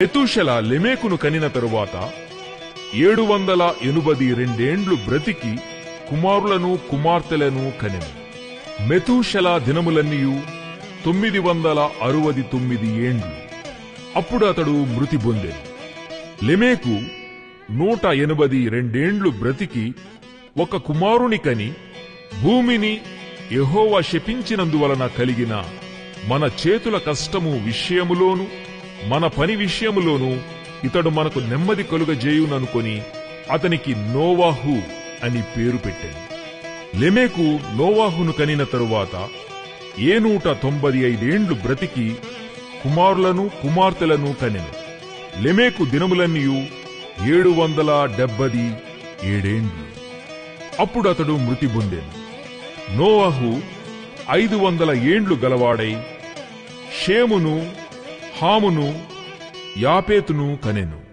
మెతూషెల లెమెకును కనిన తరువాత 782 బ్రతికి కుమారులను కుమార్తెలను కనెను. మెతూషెల దినములన్నీయు 969 ఏండ్లు. అప్పుడు అతడు మృతి పొందెను. లెమెకు 182 బ్రతికి ఒక కుమారుని కని, భూమిని యెహోవా శపించినందువలన కలిగిన మన చేతుల కష్టము విషయములోను మన పని విషయములోను ఇతడు మనకు నెమ్మది కలుగజేయుననుకొని అతనికి నోవాహు అని పేరు పెట్టాను. లెమెకు నోవాహును కనిన తరువాత 195 బ్రతికి కుమారులను కుమార్తెలను కనెను. లెమెకు దినములన్నీయు 777 ఏండ్లు. అప్పుడు అతడు మృతి పొందెను. నోవాహు 500 ఏండ్లు గలవాడై షేమును, హామును, యాపేతును కనెను.